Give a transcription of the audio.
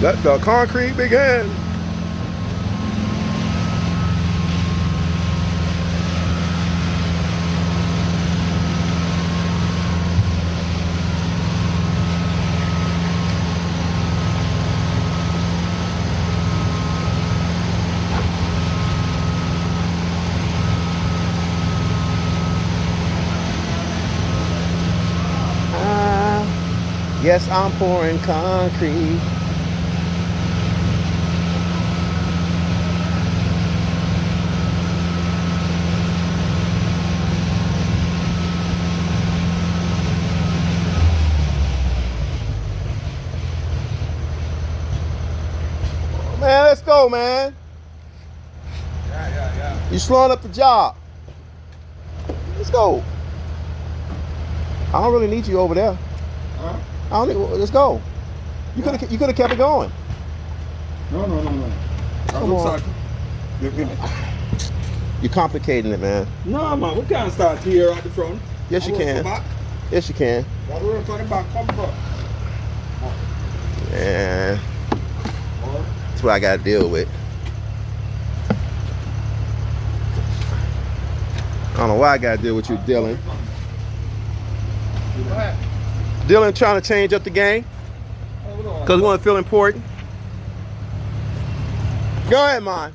Let the concrete begin. Yes, I'm pouring concrete. Man, let's go, man. Yeah. You slowing up the job. Let's go. I don't really need you over there. Huh? I don't need, let's go. You could have kept it going. No. Come on. You're complicating it, man. No, man, we can't start here at the front. Yes, you can. Yes, you can. What we for the back, come back. Yeah. That's what I got to deal with. I don't know why I got to deal with you, Dylan. Dylan trying to change up the game because we want to feel important. Go ahead, man.